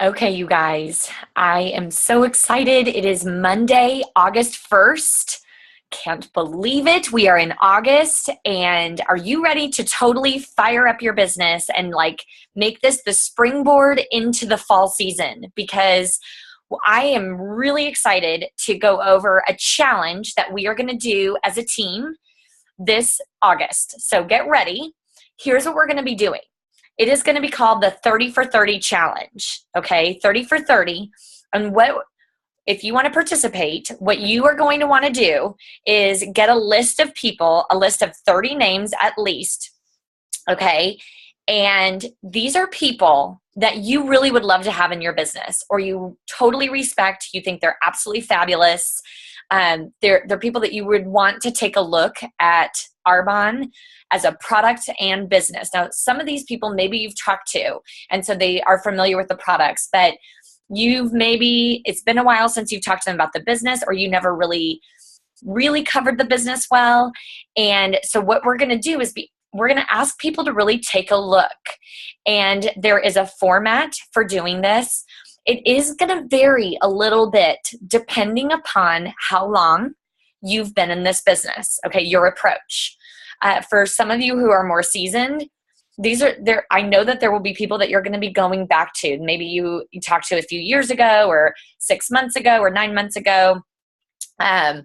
Okay, you guys, I am so excited. It is Monday, August 1st. Can't believe it. We are in August, and are you ready to totally fire up your business and make this the springboard into the fall season? Because I am really excited to go over a challenge that we are going to do as a team this August. So get ready. Here's what we're going to be doing. It is going to be called the 30 for 30 challenge. Okay, 30 for 30. And if you want to participate, what you are going to want to do is get a list of people, a list of 30 names at least. Okay, and these are people that you really would love to have in your business, or you totally respect. You think they're absolutely fabulous. They're people that you would want to take a look at Arbonne as a product and business. Now, some of these people maybe you've talked to, and so they are familiar with the products, but it's been a while since you've talked to them about the business, or you never really covered the business well. And so what we're going to do is we're going to ask people to really take a look. And there is a format for doing this. It is going to vary a little bit depending upon how long you've been in this business, okay, your approach. For some of you who are more seasoned, I know that there will be people that you're going to be going back to. Maybe you talked to a few years ago, or 6 months ago, or 9 months ago. But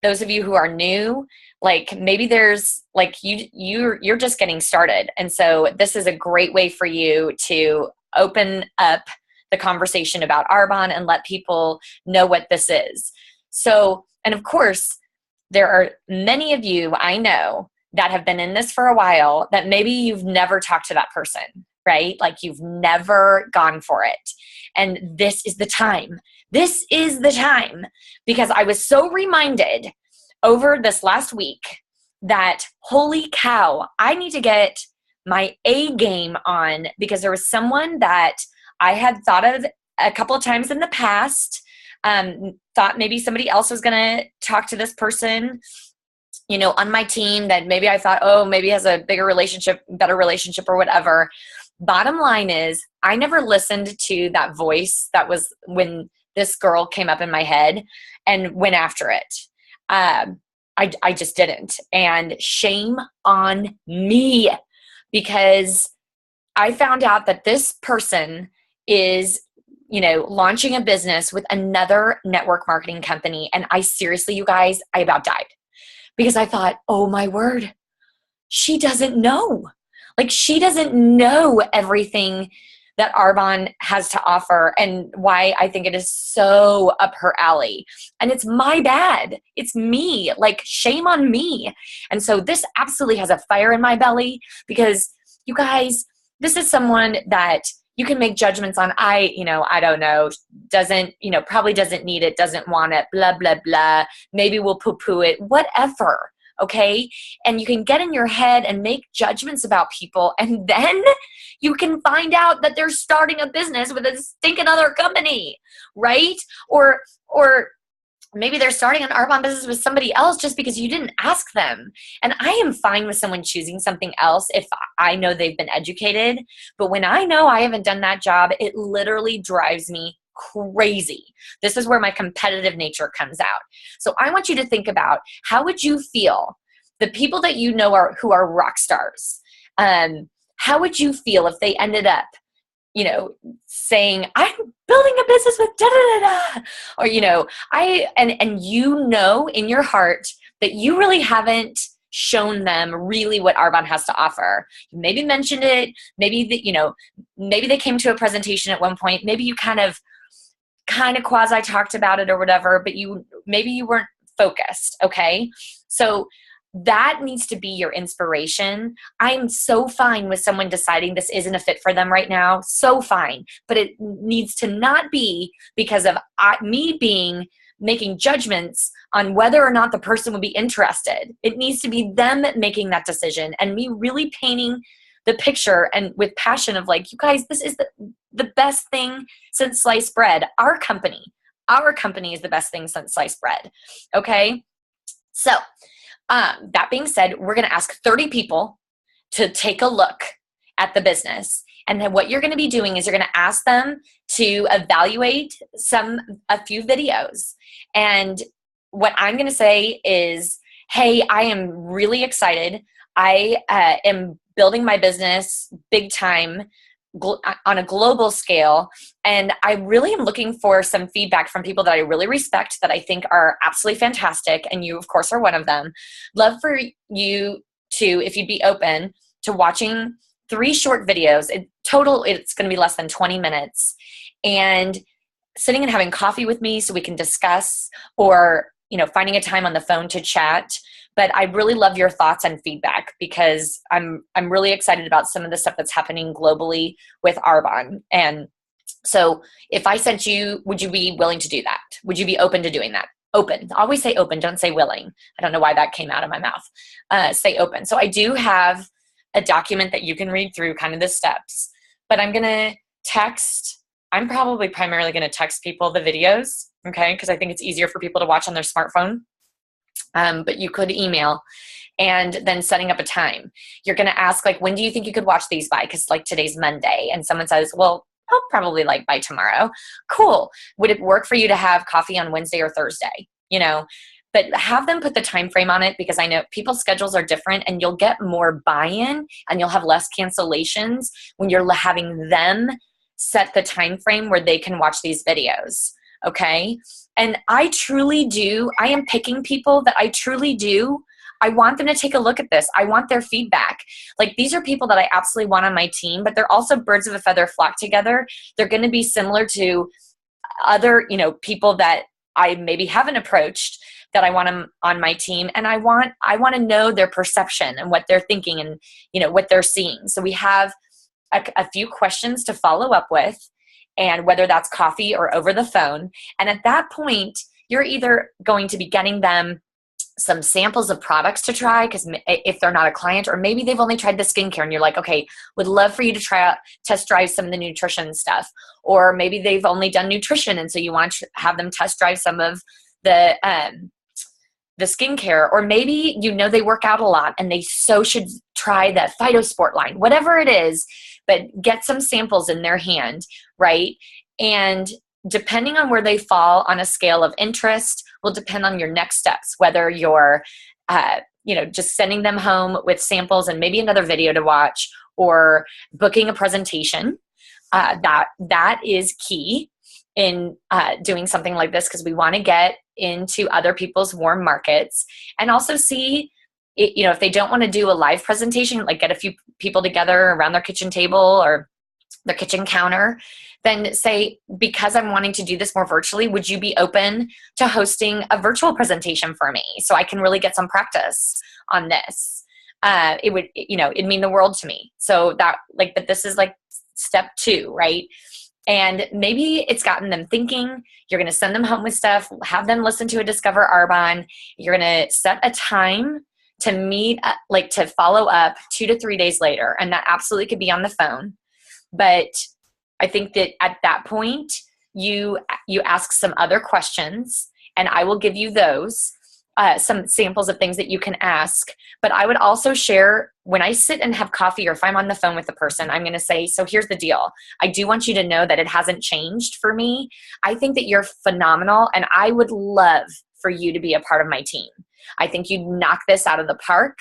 those of you who are new, maybe there's you're just getting started. And so this is a great way for you to open up the conversation about Arbonne and let people know what this is. So, and of course, there are many of you I know that have been in this for a while that maybe you've never talked to that person, right? You've never gone for it. And this is the time. This is the time, because I was so reminded over this last week that, holy cow, I need to get my A game on, because there was someone that I had thought of a couple of times in the past, thought maybe somebody else was going to talk to this person, on my team, that maybe I thought, oh, maybe has a better relationship or whatever. Bottom line is, I never listened to that voice that was when this girl came up in my head and went after it. I just didn't. And shame on me, because I found out that this person is launching a business with another network marketing company. And I seriously, you guys, I about died, because I thought, oh my word, she doesn't know. She doesn't know everything that Arbonne has to offer, and why I think it is so up her alley. And it's my bad. It's me. Shame on me. And so this absolutely has a fire in my belly, because you guys, this is someone that you can make judgments on. I don't know, probably doesn't need it, doesn't want it, blah, blah, blah. Maybe we'll poo-poo it, whatever, okay? And you can get in your head and make judgments about people, and then you can find out that they're starting a business with a stinking other company, right? Or maybe they're starting an Arbonne business with somebody else just because you didn't ask them. And I am fine with someone choosing something else if I know they've been educated. But when I know I haven't done that job, it literally drives me crazy. This is where my competitive nature comes out. So I want you to think about, how would you feel, the people that you know who are rock stars, how would you feel if they ended up saying, I'm building a business with da da da da, or in your heart that you really haven't shown them really what Arbonne has to offer. You maybe mentioned it, maybe maybe they came to a presentation at one point, maybe you kind of quasi talked about it or whatever, but maybe you weren't focused. Okay, so that needs to be your inspiration. I'm so fine with someone deciding this isn't a fit for them right now. So fine. But it needs to not be because of me making judgments on whether or not the person would be interested. It needs to be them making that decision, and me really painting the picture and with passion of you guys, this is the best thing since sliced bread. Our company is the best thing since sliced bread. Okay. So, that being said, we're going to ask 30 people to take a look at the business. And then what you're going to be doing is you're going to ask them to evaluate a few videos. And what I'm going to say is, hey, I am really excited. I am building my business big time on a global scale. And I really am looking for some feedback from people that I really respect, that I think are absolutely fantastic. And you, of course, are one of them. Love for you to, if you'd be open to watching 3 short videos. In total, it's going to be less than 20 minutes. And sitting and having coffee with me so we can discuss, or, finding a time on the phone to chat. But I really love your thoughts and feedback, because I'm really excited about some of the stuff that's happening globally with Arbonne. And so if I sent you, would you be willing to do that? Would you be open to doing that? Open. Always say open. Don't say willing. I don't know why that came out of my mouth. Say open. So I do have a document that you can read through, kind of the steps. But I'm going to text. I'm probably primarily going to text people the videos, okay? Because I think it's easier for people to watch on their smartphone. But you could email, and then setting up a time. You're going to ask, like, when do you think you could watch these by? Because like today's Monday, and someone says, well, I'll probably like by tomorrow. Cool. Would it work for you to have coffee on Wednesday or Thursday? But have them put the time frame on it, because I know people's schedules are different, and you'll get more buy-in and you'll have less cancellations when you're having them set the time frame where they can watch these videos. Okay. And I am picking people that I truly do. I want them to take a look at this. I want their feedback. Like, these are people that I absolutely want on my team, but they're also birds of a feather flock together. They're going to be similar to other, people that I maybe haven't approached, that I want them on my team. And I want to know their perception and what they're thinking, and, what they're seeing. So we have a few questions to follow up with, and whether that's coffee or over the phone. And at that point, you're either going to be getting them some samples of products to try, because if they're not a client, or maybe they've only tried the skincare and you're like, okay, would love for you to try out, test drive some of the nutrition stuff. Or maybe they've only done nutrition, and so you want to have them test drive some of the skincare. Or maybe they work out a lot and they should try the Phytosport line, whatever it is, but get some samples in their hand, right? And depending on where they fall on a scale of interest will depend on your next steps, whether you're just sending them home with samples and maybe another video to watch, or booking a presentation. That is key in doing something like this, because we want to get into other people's warm markets, and also see, if they don't want to do a live presentation, like get a few people together around their kitchen table or their kitchen counter, then say, because I'm wanting to do this more virtually, would you be open to hosting a virtual presentation for me so I can really get some practice on this? It would, it'd mean the world to me. So but this is like step 2, right? And maybe it's gotten them thinking. You're going to send them home with stuff, have them listen to a Discover Arbonne. You're going to set a time to meet, to follow up 2 to 3 days later. And that absolutely could be on the phone. But I think that at that point, you ask some other questions, and I will give you those, some samples of things that you can ask. But I would also share, when I sit and have coffee, or if I'm on the phone with the person, I'm going to say, so here's the deal. I do want you to know that it hasn't changed for me. I think that you're phenomenal, and I would love for you to be a part of my team. I think you'd knock this out of the park.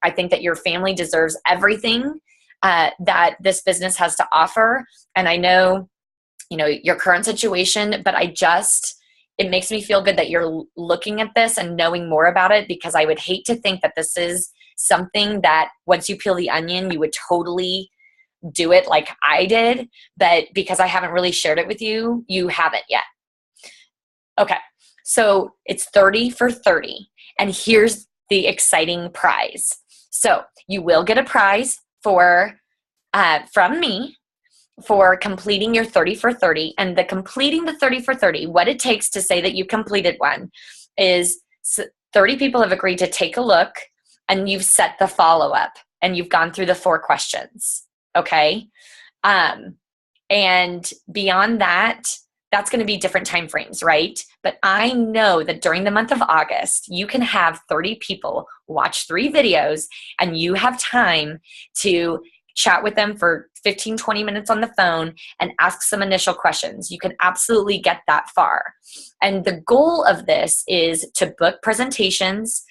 I think that your family deserves everything that this business has to offer. And I know, your current situation, but it makes me feel good that you're looking at this and knowing more about it, because I would hate to think that this is something that once you peel the onion, you would totally do it like I did. But because I haven't really shared it with you, you haven't yet. Okay. So it's 30 for 30. And here's the exciting prize. So you will get a prize from me for completing your 30 for 30. And completing the 30 for 30, what it takes to say that you completed one is 30 people have agreed to take a look, and you've set the follow-up, and you've gone through the 4 questions. Okay. And beyond that, that's going to be different time frames, right? But I know that during the month of August, you can have 30 people watch 3 videos, and you have time to chat with them for 15, 20 minutes on the phone and ask some initial questions. You can absolutely get that far. And the goal of this is to book presentations,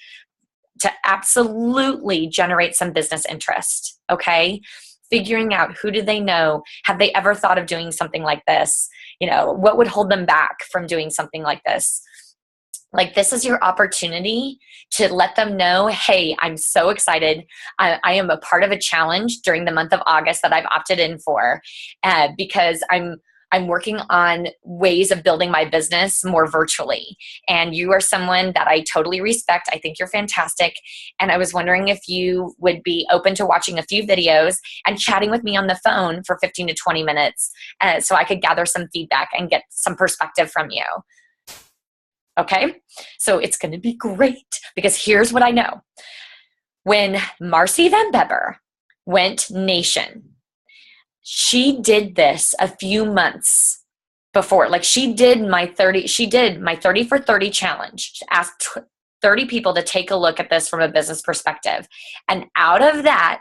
to absolutely generate some business interest, okay? Figuring out who do they know? Have they ever thought of doing something like this? What would hold them back from doing something like this? Like, this is your opportunity to let them know, hey, I'm so excited. I am a part of a challenge during the month of August that I've opted in for because I'm working on ways of building my business more virtually. And you are someone that I totally respect. I think you're fantastic. And I was wondering if you would be open to watching a few videos and chatting with me on the phone for 15 to 20 minutes so I could gather some feedback and get some perspective from you. Okay? So it's going to be great because here's what I know. When Marcy Van Beber went nation, she did this a few months before. Like, she did my 30 for 30 challenge. She asked 30 people to take a look at this from a business perspective. And out of that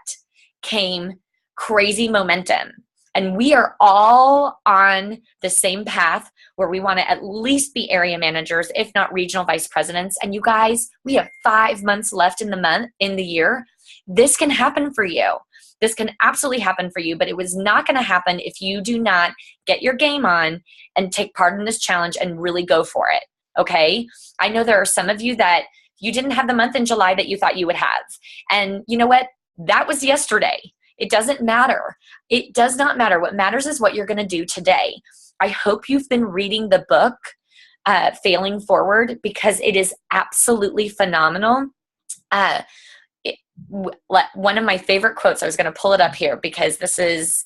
came crazy momentum. And we are all on the same path where we want to at least be area managers, if not regional vice presidents. And you guys, we have 5 months left in the year. This can happen for you. This can absolutely happen for you, but it was not going to happen if you do not get your game on and take part in this challenge and really go for it, okay? I know there are some of you that you didn't have the month in July that you thought you would have. And you know what? That was yesterday. It doesn't matter. It does not matter. What matters is what you're going to do today. I hope you've been reading the book, Failing Forward, because it is absolutely phenomenal. One of my favorite quotes, I was going to pull it up here because this is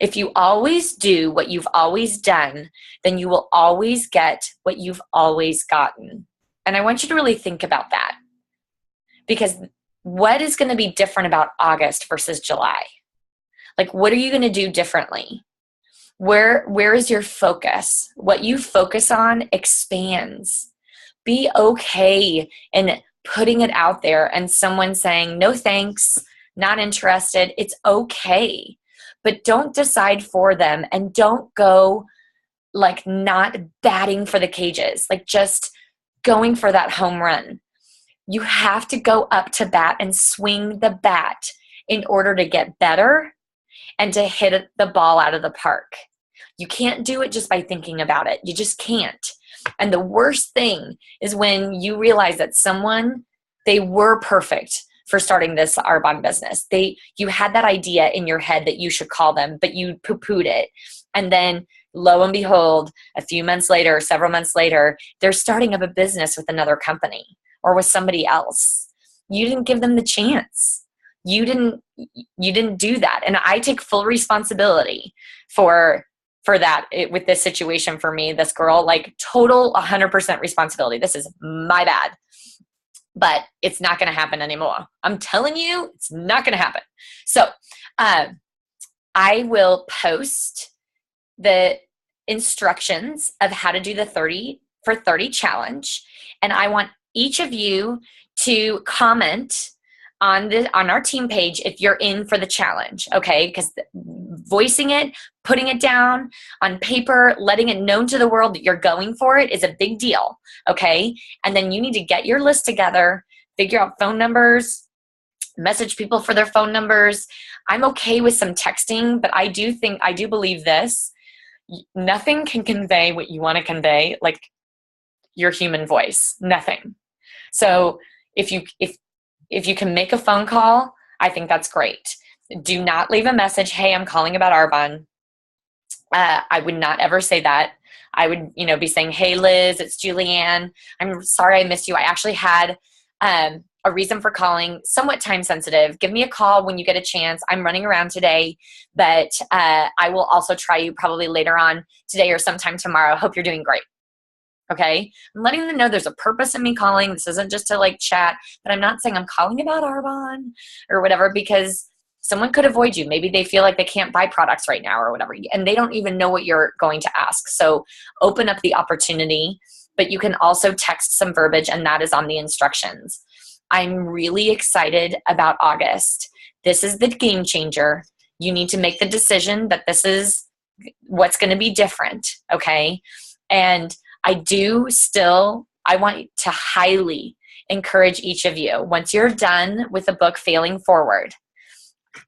if you always do what you've always done, then you will always get what you've always gotten. And I want you to really think about that, because what is going to be different about August versus July? Like, what are you going to do differently? Where is your focus? What you focus on expands. Be okay in putting it out there and someone saying, no thanks, not interested. It's okay. But don't decide for them, and don't go like not batting for the cages, like just going for that home run. You have to go up to bat and swing the bat in order to get better and to hit the ball out of the park. You can't do it just by thinking about it. You just can't. And the worst thing is when you realize that they were perfect for starting this Arbonne business. You had that idea in your head that you should call them, but you poo-pooed it. And then lo and behold, a few months later, several months later, they're starting up a business with another company or with somebody else. You didn't give them the chance. You didn't do that. And I take full responsibility for that with this situation for me, this girl, like total 100% responsibility. This is my bad, but it's not going to happen anymore. I'm telling you, it's not going to happen. So I will post the instructions of how to do the 30 for 30 challenge. And I want each of you to comment on our team page if you're in for the challenge, okay? Because voicing it, putting it down on paper, letting it known to the world that you're going for it is a big deal, okay? And then you need to get your list together, figure out phone numbers, message people for their phone numbers. I'm okay with some texting, but I do believe this. Nothing can convey what you want to convey like your human voice. Nothing. So if you can make a phone call, I think that's great. Do not leave a message, hey, I'm calling about Arbonne. I would not ever say that. I would, be saying, hey, Liz, it's Julianne. I'm sorry I missed you. I actually had a reason for calling, somewhat time sensitive. Give me a call when you get a chance. I'm running around today, but I will also try you probably later on today or sometime tomorrow. Hope you're doing great. Okay. I'm letting them know there's a purpose in me calling. This isn't just to like chat, but I'm not saying I'm calling about Arbonne or whatever, because someone could avoid you. Maybe they feel like they can't buy products right now or whatever, and they don't even know what you're going to ask. So open up the opportunity, but you can also text some verbiage, and that is on the instructions. I'm really excited about August. This is the game changer. You need to make the decision that this is what's going to be different, okay? And I want to highly encourage each of you, once you're done with the book Failing Forward,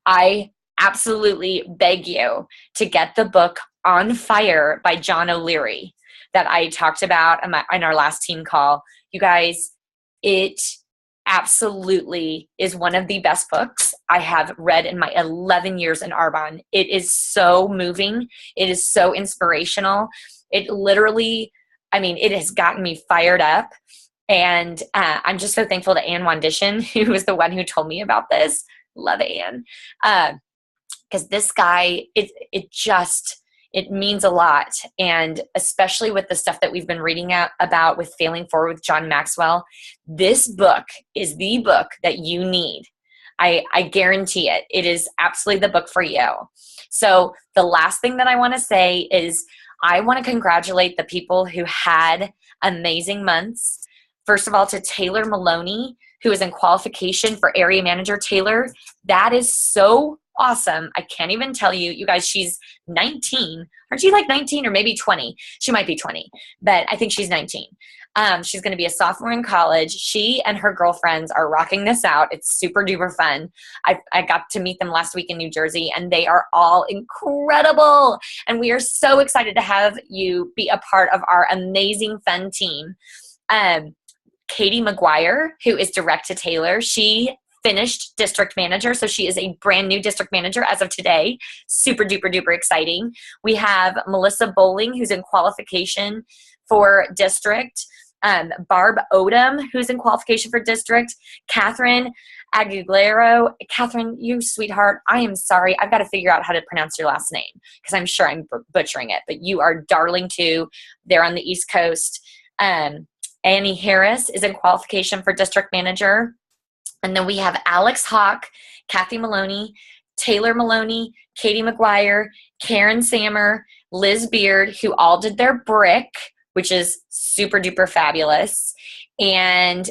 I absolutely beg you to get the book On Fire by John O'Leary that I talked about in our last team call. You guys, it absolutely is one of the best books I have read in my 11 years in Arbonne. It is so moving. It is so inspirational. It literally, it has gotten me fired up. And I'm just so thankful to Anne Wandishin, who was the one who told me about this. Love Anne. Because this guy, it means a lot. And especially with the stuff that we've been reading about with Failing Forward with John Maxwell, this book is the book that you need. I guarantee it. It is absolutely the book for you. So the last thing that I want to say is I want to congratulate the people who had amazing months. First of all, to Taylor Maloney, who is in qualification for area manager. Taylor, that is so awesome. I can't even tell you. You guys, she's 19. Aren't you like 19 or maybe 20? She might be 20, but I think she's 19. She's going to be a sophomore in college. She and her girlfriends are rocking this out. It's super duper fun. I got to meet them last week in New Jersey, and they are all incredible. And we are so excited to have you be a part of our amazing fun team. Katie McGuire, who is direct to Taylor, she finished district manager. So she is a brand new district manager as of today. Super duper duper exciting. We have Melissa Bowling, who's in qualification for district. Barb Odom, who's in qualification for district. Catherine Aguilero. Catherine, you sweetheart, I am sorry. I've got to figure out how to pronounce your last name because I'm sure I'm butchering it. But you are darling too. They're on the East Coast. Annie Harris is in qualification for district manager. And then we have Alex Hawk, Kathy Maloney, Taylor Maloney, Katie McGuire, Karen Sammer, Liz Beard, who all did their BRIC, which is super duper fabulous. And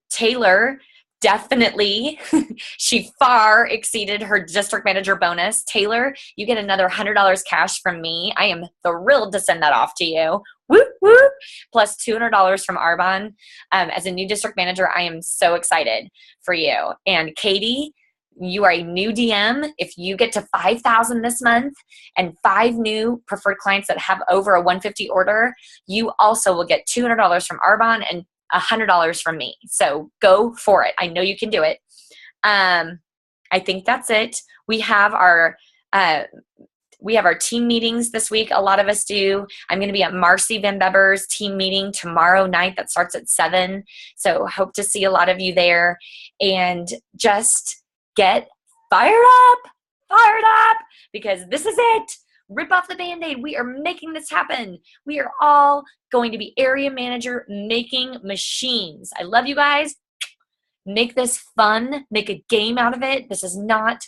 Taylor definitely, she far exceeded her district manager bonus. Taylor, you get another $100 cash from me. I am thrilled to send that off to you. Whoop, whoop. Plus $200 from Arbonne. As a new district manager, I am so excited for you. And Katie, you are a new DM. If you get to 5,000 this month and 5 new preferred clients that have over a 150 order, you also will get $200 from Arbonne and $100 from me. So go for it. I know you can do it. I think that's it. We have our team meetings this week. A lot of us do. I'm going to be at Marcy Van Beber's team meeting tomorrow night that starts at 7. So hope to see a lot of you there. And just get fired up, because this is it. Rip off the Band-Aid. We are making this happen. We are all going to be area manager making machines. I love you guys. Make this fun. Make a game out of it. This is not,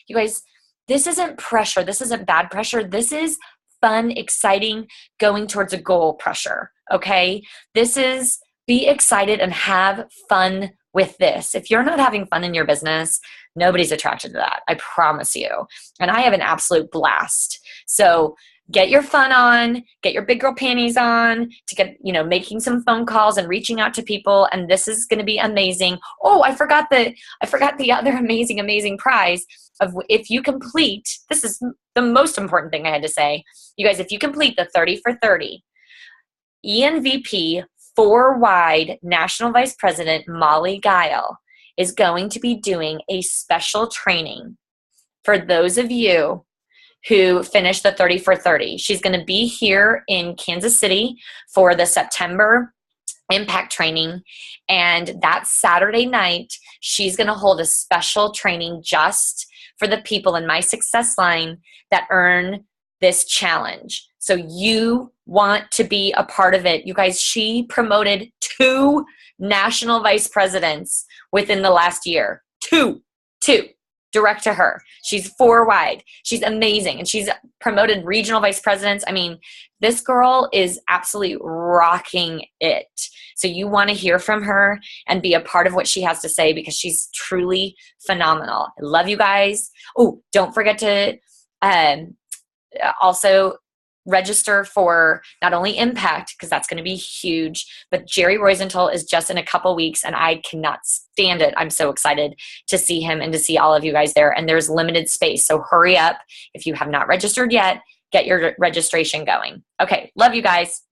you guys, this isn't pressure. This isn't bad pressure. This is fun, exciting, going towards a goal pressure, okay? This is be excited and have fun with this. If you're not having fun in your business, nobody's attracted to that. I promise you. And I have an absolute blast. So get your fun on, get your big girl panties on to get, making some phone calls and reaching out to people. And this is going to be amazing. Oh, I forgot the other amazing prize of if you complete, this is the most important thing I had to say. You guys, if you complete the 30 for 30, ENVP 4-wide National Vice President Molly Guile is going to be doing a special training for those of you who finished the 30 for 30. She's going to be here in Kansas City for the September Impact Training. And that Saturday night, she's going to hold a special training just for the people in my success line that earn this challenge. So you want to be a part of it. You guys, she promoted 2 national vice presidents within the last year. Two. direct to her. She's 4 wide. She's amazing. And she's promoted regional vice presidents. I mean, this girl is absolutely rocking it. So you want to hear from her and be a part of what she has to say, because she's truly phenomenal. I love you guys. Oh, don't forget to also register for not only Impact, because that's going to be huge, but Jerry Rosenthal is just in a couple weeks, and I cannot stand it. I'm so excited to see him and to see all of you guys there. And there's limited space, so hurry up. If you have not registered yet, get your registration going. Okay, love you guys.